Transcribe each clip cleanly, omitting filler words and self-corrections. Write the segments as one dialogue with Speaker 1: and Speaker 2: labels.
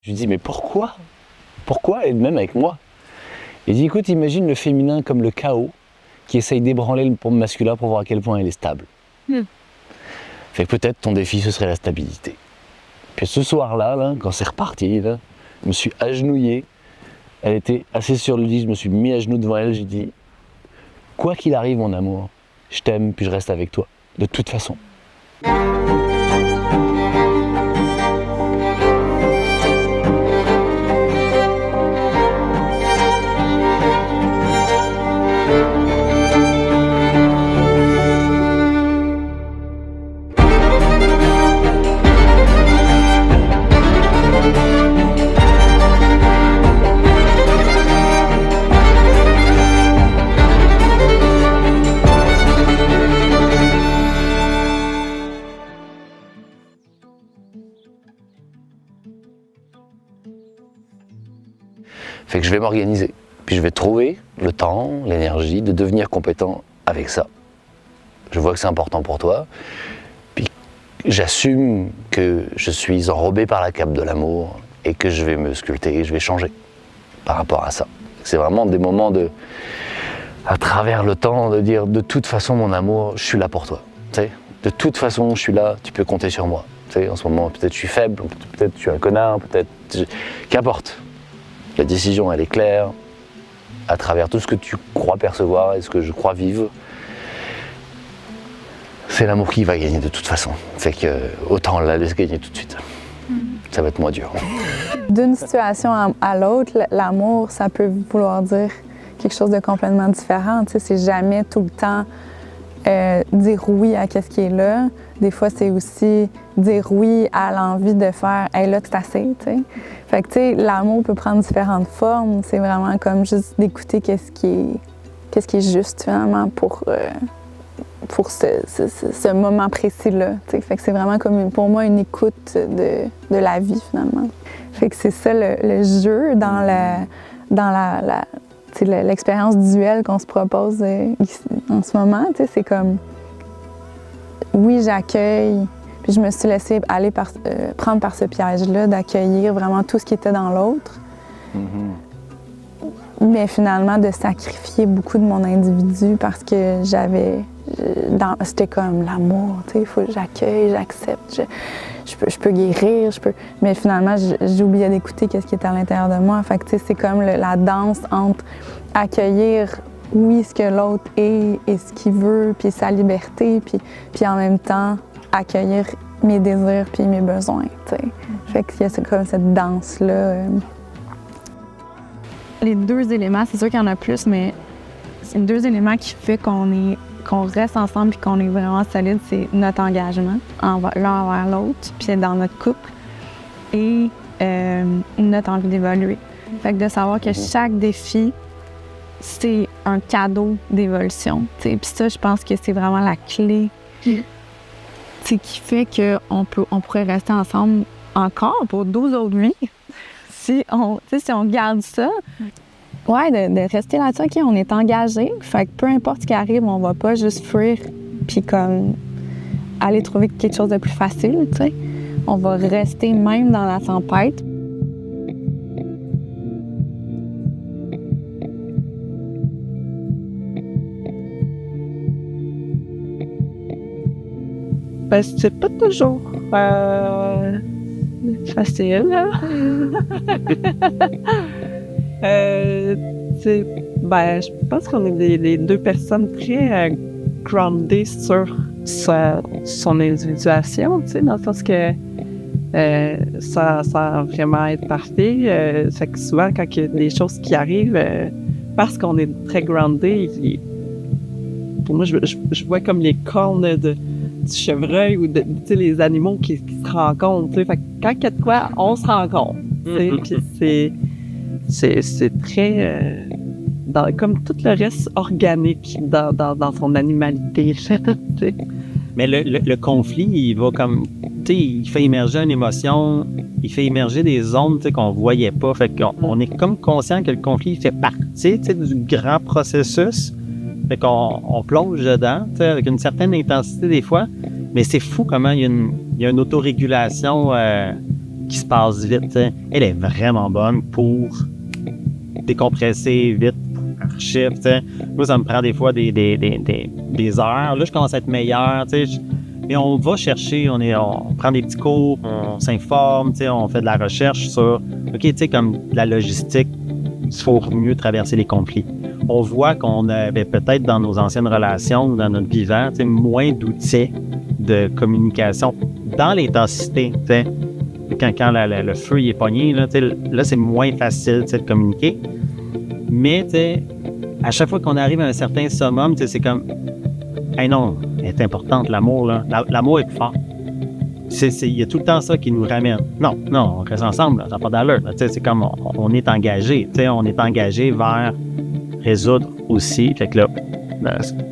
Speaker 1: Je lui dis, mais pourquoi? Pourquoi être même avec moi? Il dit, écoute, imagine le féminin comme le chaos qui essaye d'ébranler le masculin pour voir à quel point il est stable. Fait que peut-être ton défi, ce serait la stabilité. Puis ce soir-là, là, quand c'est reparti, là, je me suis agenouillé. Elle était assise sur le lit, je me suis mis à genoux devant elle, j'ai dit, quoi qu'il arrive, mon amour, je t'aime, puis je reste avec toi, de toute façon. Fait que je vais m'organiser, puis je vais trouver le temps, l'énergie de devenir compétent avec ça. Je vois que c'est important pour toi, puis j'assume que je suis enrobé par la cape de l'amour et que je vais me sculpter et je vais changer par rapport à ça. C'est vraiment des moments à travers le temps, de dire de toute façon mon amour, je suis là pour toi. Tu sais, de toute façon je suis là, tu peux compter sur moi. Tu sais, en ce moment peut-être je suis faible, peut-être je suis un connard, qu'importe. La décision, elle est claire, à travers tout ce que tu crois percevoir et ce que je crois vivre. C'est l'amour qui va gagner de toute façon. Fait que autant la laisser gagner tout de suite. Ça va être moins dur.
Speaker 2: D'une situation à l'autre, l'amour, ça peut vouloir dire quelque chose de complètement différent. Tu sais, c'est jamais tout le temps dire oui à ce qui est là. Des fois, c'est aussi dire oui à l'envie de faire « hey, là, c'est assez », tu sais. Fait que, tu sais, l'amour peut prendre différentes formes. C'est vraiment comme juste d'écouter qu'est-ce qui est juste, finalement, pour ce moment précis-là. Fait que c'est vraiment comme, pour moi, une écoute de la vie, finalement. Fait que c'est ça le jeu dans l'expérience duel qu'on se propose ici, en ce moment. C'est comme, oui, j'accueille, puis je me suis laissée aller prendre par ce piège-là, d'accueillir vraiment tout ce qui était dans l'autre. Mais finalement, de sacrifier beaucoup de mon individu parce que c'était comme l'amour, tu sais, il faut que j'accueille, j'accepte, je peux guérir, mais finalement, j'oubliais d'écouter ce qui était à l'intérieur de moi. Fait que, tu sais, c'est comme la danse entre accueillir, oui, ce que l'autre est et ce qu'il veut, puis sa liberté, puis en même temps, accueillir mes désirs puis mes besoins, tu sais. Fait qu'il y a comme cette danse-là.
Speaker 3: Les deux éléments, c'est sûr qu'il y en a plus, mais c'est les deux éléments qui font qu'on reste ensemble et qu'on est vraiment solide, c'est notre engagement l'un envers l'autre, puis dans notre couple, et notre envie d'évoluer. Fait que de savoir que chaque défi, c'est un cadeau d'évolution. Puis ça, je pense que c'est vraiment la clé qui fait qu'on pourrait rester ensemble encore pour 12 autres vies. Si on garde ça, de rester là-dessus, OK, on est engagé. Fait que peu importe ce qui arrive, on va pas juste fuir puis comme aller trouver quelque chose de plus facile, tu sais. On va rester même dans la tempête.
Speaker 4: Ben, c'est pas toujours facile. Je pense qu'on est les deux personnes très groundées sur son individuation, tu sais, dans le sens que sans vraiment être parfait. Fait que souvent, quand il y a des choses qui arrivent, parce qu'on est très groundé, pour moi, je vois comme les cornes du chevreuil ou les animaux qui se rencontrent. Fait que quand il y a de quoi, on se rencontre. Puis c'est très comme tout le reste organique dans son animalité.
Speaker 5: Mais le conflit, il va comme, il fait émerger une émotion, il fait émerger des ondes qu'on voyait pas. Fait qu'on est comme conscient que le conflit fait partie du grand processus. Fait qu'on plonge dedans, avec une certaine intensité des fois. Mais c'est fou comment il y a une autorégulation qui se passe vite. T'sais. Elle est vraiment bonne pour décompresser vite par chiffre. T'sais. Moi, ça me prend des fois des heures. Là, je commence à être meilleur. Mais on va chercher, on prend des petits cours, on s'informe, on fait de la recherche sur, OK, comme la logistique, il faut mieux traverser les conflits. On voit qu'on avait peut-être dans nos anciennes relations, dans notre vivant, moins d'outils de communication dans l'intensité. Quand le feu il est pogné, là c'est moins facile de communiquer. Mais à chaque fois qu'on arrive à un certain summum, c'est comme hey non, elle est importante, l'amour, là. L'amour est plus fort. Il y a tout le temps ça qui nous ramène. Non, on reste ensemble, ça n'a pas d'allure. C'est comme on est engagé. On est engagé vers résoudre aussi. Fait que là,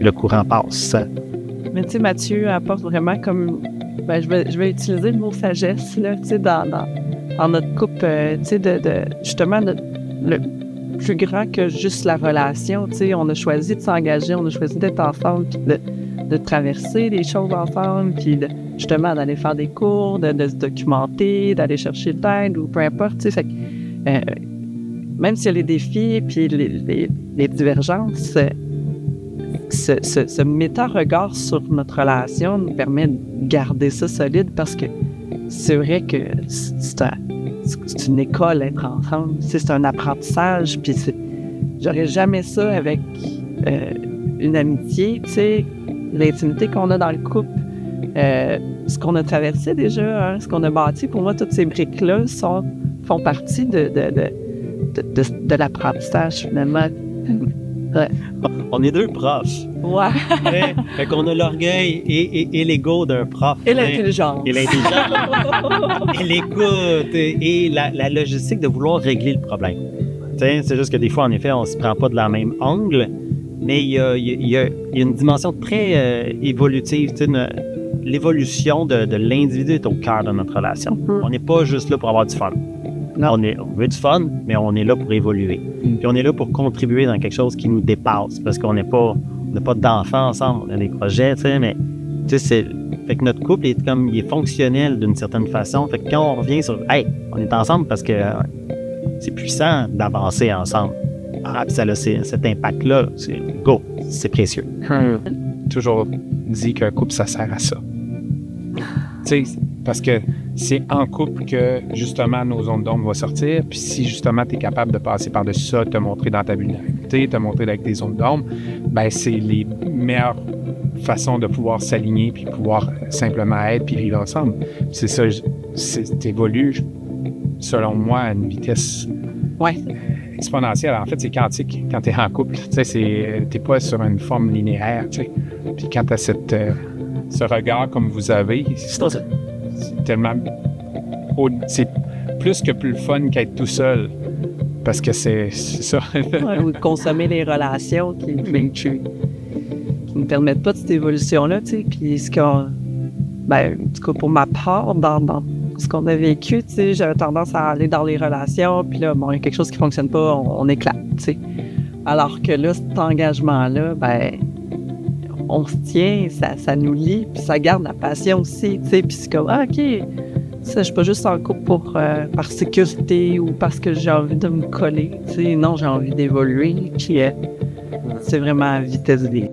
Speaker 5: le courant passe.
Speaker 4: Mais tu sais, Mathieu apporte vraiment comme... je vais utiliser le mot sagesse, là, tu sais, dans notre couple, tu sais, justement, le plus grand que juste la relation, tu sais, on a choisi de s'engager, on a choisi d'être ensemble, puis de traverser des choses ensemble, puis justement d'aller faire des cours, de se documenter, d'aller chercher de l'aide ou peu importe, tu sais, fait que, même s'il y a les défis puis les divergences, ce méta-regard sur notre relation nous permet de garder ça solide parce que c'est vrai que c'est une école être ensemble, c'est un apprentissage, puis j'aurais jamais ça avec une amitié, tu sais, l'intimité qu'on a dans le couple, ce qu'on a traversé déjà, ce qu'on a bâti, pour moi, toutes ces briques-là font partie de l'apprentissage, finalement. Ouais.
Speaker 5: On est deux profs.
Speaker 4: Ouais.
Speaker 5: Fait qu'on a l'orgueil et l'ego d'un prof.
Speaker 4: Et l'intelligence.
Speaker 5: Et l'intelligence. Et l'écoute. Et la logistique de vouloir régler le problème. C'est juste que des fois, en effet, on ne se prend pas de la même angle, mais il y a une dimension très évolutive. L'évolution de l'individu est au cœur de notre relation. On n'est pas juste là pour avoir du fun. On veut du fun, mais on est là pour évoluer. Puis on est là pour contribuer dans quelque chose qui nous dépasse, parce qu'on n'a pas d'enfants ensemble, on a des projets, mais fait que notre couple il est fonctionnel d'une certaine façon. Fait que quand on revient sur hey, on est ensemble parce que c'est puissant d'avancer ensemble. Puis ça a cet impact-là, c'est précieux.
Speaker 6: Toujours dit qu'un couple, ça sert à ça. Tu sais, parce que c'est en couple que, justement, nos zones d'ombre vont sortir. Puis si, justement, tu es capable de passer par-dessus ça, te montrer dans ta vulnérabilité, te montrer avec tes zones d'ombre, ben c'est les meilleures façons de pouvoir s'aligner puis pouvoir simplement être puis vivre ensemble. C'est ça, t'évolues, selon moi, à une vitesse exponentielle. En fait, c'est quantique quand tu es en couple. Tu sais, t'es pas sur une forme linéaire, tu sais. Puis quand tu as ce regard comme vous avez, c'est tellement... C'est plus que plus fun qu'être tout seul. Parce que c'est ça.
Speaker 4: Ou de consommer les relations qui ne permettent pas de cette évolution-là, tu sais. Puis ce qu'on... en tout cas, pour ma part, dans ce qu'on a vécu, tu sais, j'avais tendance à aller dans les relations, puis là, il y a quelque chose qui fonctionne pas, on éclate, tu sais. Alors que là, cet engagement-là, on se tient, ça nous lie, puis ça garde la passion aussi, tu sais. Puis c'est comme, OK, je suis pas juste en couple par sécurité ou parce que j'ai envie de me coller, tu sais. Non, j'ai envie d'évoluer, puis c'est vraiment à vitesse V.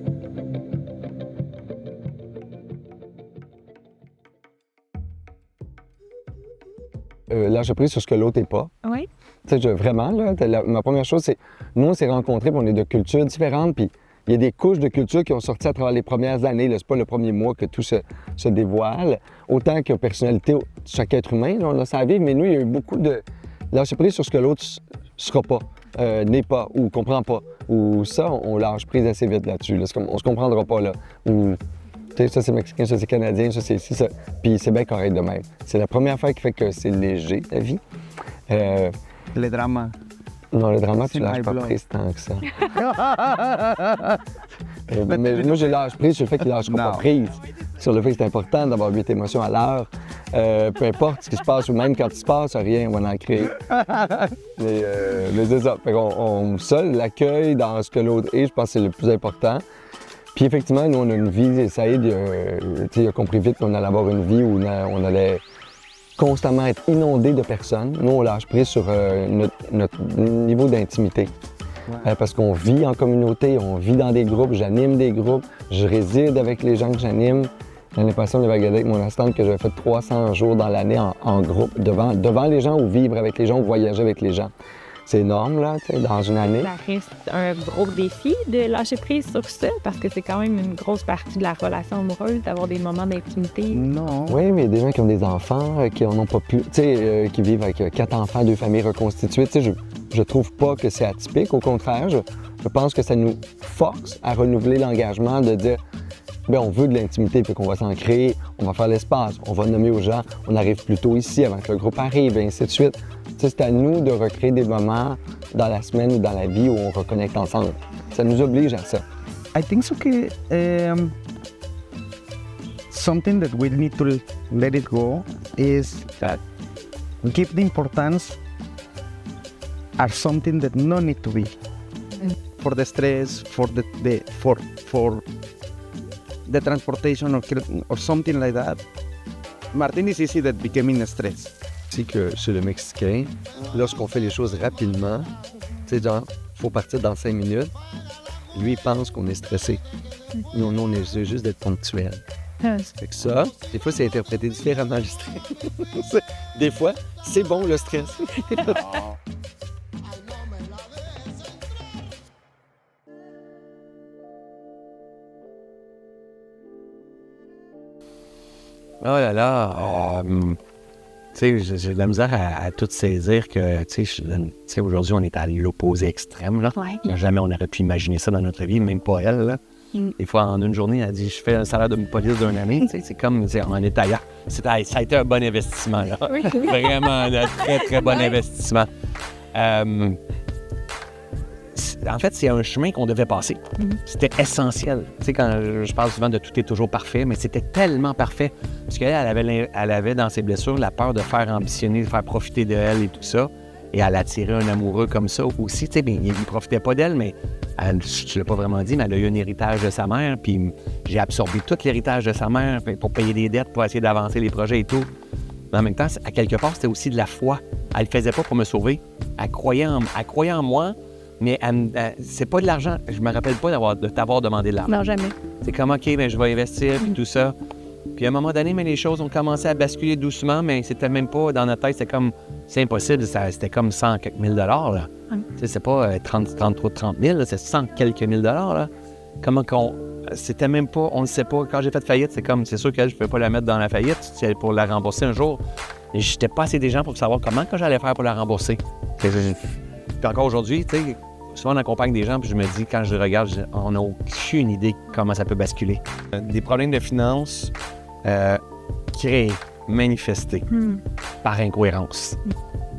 Speaker 7: Lâcher prise sur ce que l'autre n'est pas.
Speaker 3: Oui.
Speaker 7: Tu sais, vraiment, là, ma première chose, c'est, nous, on s'est rencontrés, puis on est de cultures différentes, puis il y a des couches de culture qui ont sorti à travers les premières années. Là, c'est pas le premier mois que tout se dévoile. Autant que personnalité, chaque être humain, là, on a ça à vivre, mais nous, il y a eu beaucoup de lâcher prise sur ce que l'autre sera pas, n'est pas, ou comprend pas. Ou ça, on lâche prise assez vite là-dessus. Là. On se comprendra pas, là. Ou, ça, c'est mexicain, ça, c'est canadien, ça, c'est ça. Puis c'est bien correct de même. C'est la première affaire qui fait que c'est léger, la vie.
Speaker 8: Les dramas.
Speaker 7: Non, le drama, tu
Speaker 8: C'est
Speaker 7: lâches
Speaker 8: my
Speaker 7: pas
Speaker 8: blood.
Speaker 7: prise tant que ça. Mais moi, je lâche prise sur le fait qu'il lâche pas prise. Sur le fait que c'est important d'avoir 8 émotions à l'heure. Peu importe ce qui se passe, ou même quand il se passe rien, on va en créer. Mais c'est ça. Fait qu'on seul, l'accueil dans ce que l'autre est, je pense que c'est le plus important. Puis effectivement, nous, on a une vie, Saïd, il a compris vite qu'on allait avoir une vie où on allait constamment être inondé de personnes. Nous, on lâche prise sur notre niveau d'intimité. Parce qu'on vit en communauté, on vit dans des groupes, j'anime des groupes, je réside avec les gens que j'anime. J'ai l'impression de regarder avec mon assistante que j'avais fait 300 jours dans l'année en groupe, devant les gens ou vivre avec les gens ou voyager avec les gens. C'est énorme, là, tu sais, dans une année.
Speaker 9: Ça reste un gros défi de lâcher prise sur ça, parce que c'est quand même une grosse partie de la relation amoureuse, d'avoir des moments d'intimité.
Speaker 8: Non.
Speaker 7: Oui, mais il y a des gens qui ont des enfants, qui n'en ont pas pu, tu sais, qui vivent avec 4 enfants, 2 familles reconstituées. Tu sais, je trouve pas que c'est atypique. Au contraire, je pense que ça nous force à renouveler l'engagement de dire, bien, on veut de l'intimité, puis qu'on va s'en créer, on va faire l'espace, on va nommer aux gens, on arrive plus tôt ici avant que le groupe arrive, et ainsi de suite. Tu sais, c'est à nous de recréer des moments dans la semaine ou dans la vie où on reconnecte ensemble. Ça nous oblige à ça.
Speaker 8: I think so que something that we need to let it go is that give the importance are something that no need to be for the stress, for the transportation or something like that. Martin is easy that becoming a stress.
Speaker 7: C'est que chez le Mexicain, lorsqu'on fait les choses rapidement, tu sais, genre, faut partir dans 5 minutes, lui, il pense qu'on est stressé. Nous, on est juste d'être ponctuel. Fait que ça, des fois, c'est interprété différemment, le stress. Des fois, c'est bon, le stress.
Speaker 5: Oh là là, tu sais, j'ai de la misère à tout saisir que, tu sais, aujourd'hui, on est à l'opposé extrême, là.
Speaker 3: Ouais.
Speaker 5: Jamais on aurait pu imaginer ça dans notre vie, même pas elle, là. Des fois, en une journée, elle dit, je fais un salaire de police d'une année, tu sais, c'est comme, on est ailleurs. Ça a été un bon investissement, là.
Speaker 3: Oui.
Speaker 5: Vraiment, un très, très bon investissement. En fait, c'est un chemin qu'on devait passer. C'était essentiel. Tu sais, quand je parle souvent de tout est toujours parfait, mais c'était tellement parfait. Parce qu'elle avait dans ses blessures la peur de faire ambitionner, de faire profiter d'elle et tout ça. Et elle attirait un amoureux comme ça aussi. Tu sais, il ne profitait pas d'elle, mais je ne l'ai pas vraiment dit, mais elle a eu un héritage de sa mère. Puis j'ai absorbé tout l'héritage de sa mère pour payer des dettes, pour essayer d'avancer les projets et tout. Mais en même temps, à quelque part, c'était aussi de la foi. Elle ne le faisait pas pour me sauver. Elle croyait en moi. Mais c'est pas de l'argent. Je me rappelle pas de t'avoir demandé de l'argent.
Speaker 3: Non, jamais.
Speaker 5: C'est comme, OK, ben, je vais investir, puis tout ça. Puis à un moment donné, mais les choses ont commencé à basculer doucement, mais c'était même pas dans notre tête, c'était comme, c'est impossible, c'était comme 100 quelques mille dollars, là. Tu sais, c'est pas 30 000, là, c'est 100 quelques mille dollars, là. Comment qu'on... C'était même pas, on ne sait pas. Quand j'ai fait faillite, c'est comme, c'est sûr que je ne pouvais pas la mettre dans la faillite pour la rembourser un jour. Et j'étais pas assez des gens pour savoir comment que j'allais faire pour la rembourser. Puis encore aujourd'hui, tu sais, souvent on accompagne des gens, puis je me dis, quand je regarde, on n'a aucune idée comment ça peut basculer. Des problèmes de finances créés, manifestés par incohérence.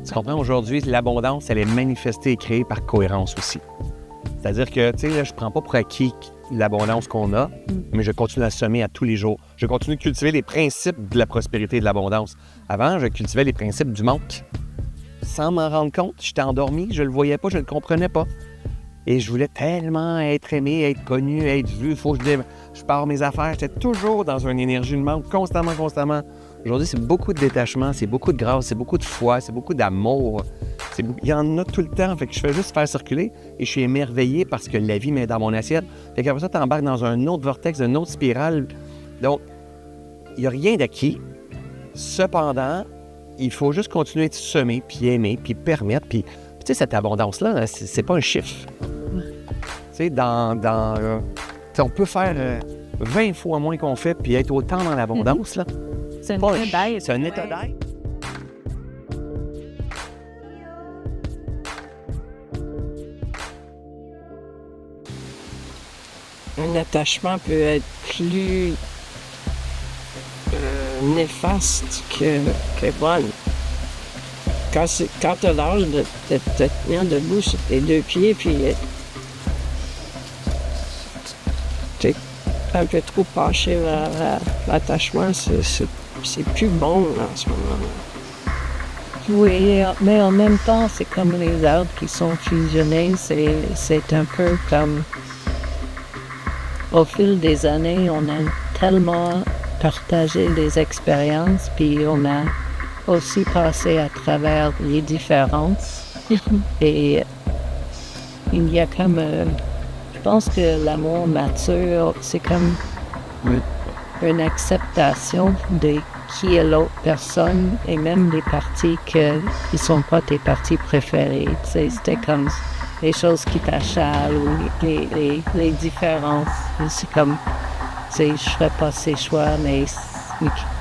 Speaker 5: Tu comprends? Aujourd'hui, l'abondance, elle est manifestée et créée par cohérence aussi. C'est-à-dire que, tu sais, là, je prends pas pour acquis l'abondance qu'on a, mais je continue à semer à tous les jours. Je continue de cultiver les principes de la prospérité et de l'abondance. Avant, je cultivais les principes du manque. Sans m'en rendre compte, j'étais endormi, je le voyais pas, je le comprenais pas. Et je voulais tellement être aimé, être connu, être vu, il faut que je pars mes affaires. J'étais toujours dans une énergie de manque, constamment. Aujourd'hui, c'est beaucoup de détachement, c'est beaucoup de grâce, c'est beaucoup de foi, c'est beaucoup d'amour. Il y en a tout le temps, fait que je fais juste faire circuler et je suis émerveillé parce que la vie met dans mon assiette. Fait qu'après ça, tu embarques dans un autre vortex, une autre spirale. Donc, il n'y a rien d'acquis. Cependant, il faut juste continuer de semer, puis aimer, puis permettre. Puis, tu sais, cette abondance-là, c'est pas un chiffre. Tu sais, on peut faire 20 fois moins qu'on fait, puis être autant dans l'abondance, là.
Speaker 9: C'est un état d'être.
Speaker 5: C'est un état d'être.
Speaker 10: Un attachement peut être plus néfaste que bon. Quand tu as l'âge de te tenir debout sur tes deux pieds, puis tu es un peu trop penché vers l'attachement, c'est plus bon en ce moment-là.
Speaker 9: Oui, mais en même temps, c'est comme les arbres qui sont fusionnés, c'est un peu comme... Au fil des années, on a tellement partagé des expériences, puis on a aussi passer à travers les différences. Et il y a comme... je pense que l'amour mature, c'est comme une acceptation de qui est l'autre personne et même les parties qui ne sont pas tes parties préférées. C'était comme les choses qui t'achalent ou les différences. C'est comme, je ne ferais pas ces choix, mais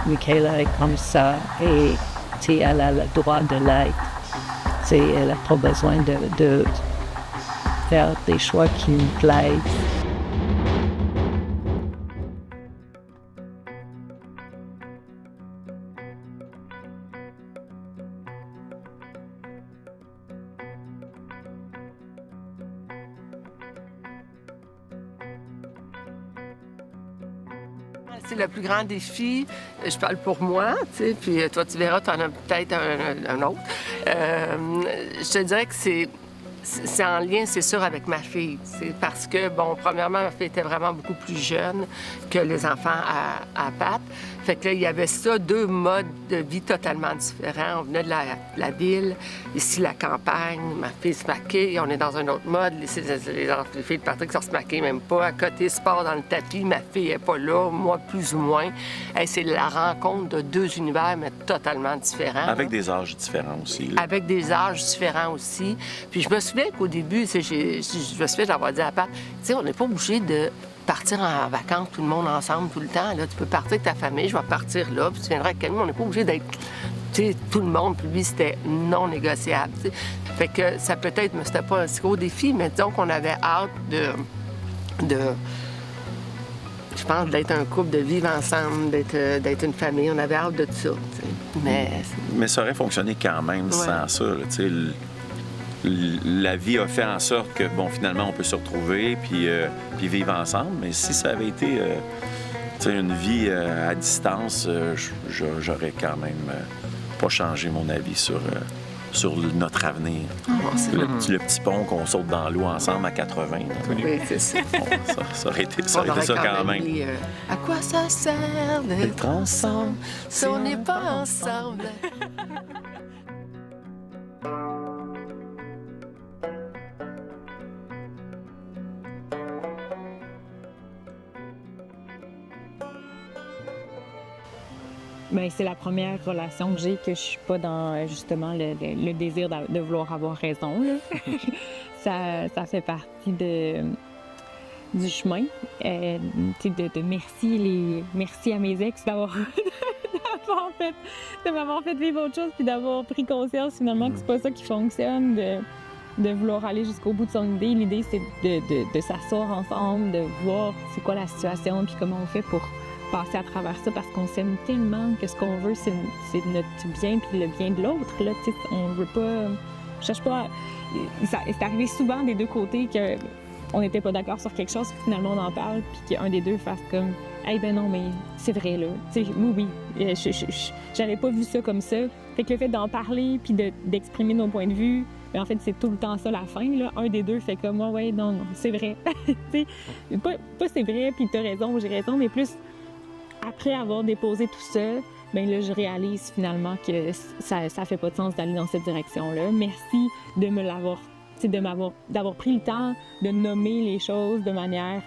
Speaker 9: Michaela est comme ça et elle a le droit de l'être. Elle n'a pas besoin de faire des choix qui me plaisent.
Speaker 10: C'est le plus grand défi. Je parle pour moi, tu sais, puis toi, tu verras, tu en as peut-être un autre. Je te dirais que c'est en lien, c'est sûr, avec ma fille. C'est parce que, bon, premièrement, ma fille était vraiment beaucoup plus jeune que les enfants à Pat. Fait que là, il y avait ça, deux modes de vie totalement différents. On venait de la ville, ici, la campagne. Ma fille se maquille, on est dans un autre mode. Les filles de Patrick ne se maquillent même pas. À côté, sport dans le tapis, ma fille n'est pas là, moi, plus ou moins. Hey, c'est la rencontre de deux univers, mais totalement différents.
Speaker 11: Avec des âges différents aussi. Là.
Speaker 10: Avec des âges différents aussi. Puis je me souviens qu'au début, je me souviens d'avoir dit à Pat, tu sais, on n'est pas obligé de partir en vacances, tout le monde ensemble, tout le temps. Là, tu peux partir avec ta famille, je vais partir là, puis tu viendras avec Camille. On n'est pas obligé d'être, tu sais, tout le monde. Puis lui, c'était non négociable. T'sais. Fait que ça peut-être, mais c'était pas un si gros défi, mais disons qu'on avait hâte de je pense, d'être un couple, de vivre ensemble, d'être une famille. On avait hâte de ça, t'sais.
Speaker 11: Mais ça aurait fonctionné quand même sans ça, là, tu sais. La vie a fait en sorte que, bon, finalement, on peut se retrouver puis vivre ensemble. Mais si ça avait été une vie à distance, j'aurais quand même pas changé mon avis sur notre avenir. Le petit pont qu'on saute dans l'eau ensemble à 80.
Speaker 10: Oui, c'est ça.
Speaker 11: Bon, ça aurait été ça quand même.
Speaker 10: À quoi ça sert d'être ensemble si on n'est pas ensemble?
Speaker 3: Bien, c'est la première relation que j'ai que je suis pas dans justement le désir de vouloir avoir raison. Là. ça fait partie du chemin. Merci à mes ex de m'avoir fait vivre autre chose puis d'avoir pris conscience finalement que c'est pas ça qui fonctionne, de vouloir aller jusqu'au bout de son idée. L'idée, c'est de s'asseoir ensemble, de voir c'est quoi la situation puis comment on fait pour passer à travers ça parce qu'on s'aime tellement que ce qu'on veut, c'est notre bien puis le bien de l'autre. Là, on veut pas... Je cherche pas... C'est arrivé souvent des deux côtés qu'on n'était pas d'accord sur quelque chose, puis finalement on en parle, puis qu'un des deux fasse comme « Hey, ben non, mais c'est vrai, là. Oui, j'avais pas vu ça comme ça. » Fait que le fait d'en parler puis d'exprimer nos points de vue, ben en fait, c'est tout le temps ça la fin, là. Un des deux fait comme « Ouais, non, c'est vrai. » pas c'est vrai, puis t'as raison, j'ai raison, mais plus... Après avoir déposé tout ça, bien là, je réalise finalement que ça fait pas de sens d'aller dans cette direction-là. Merci de me l'avoir, d'avoir pris le temps de nommer les choses de manière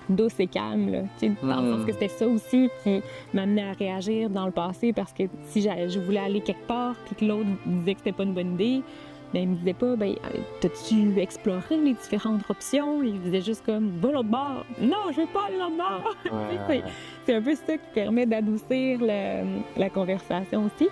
Speaker 3: douce et calme, là. Dans le sens que c'était ça aussi qui m'amenait à réagir dans le passé parce que si je voulais aller quelque part puis que l'autre disait que c'était pas une bonne idée, bien, il me disait pas, ben, t'as-tu exploré les différentes options? Il disait juste comme, va l'autre bord. Non, je veux pas aller l'autre bord. C'est un peu ça qui permet d'adoucir la conversation aussi.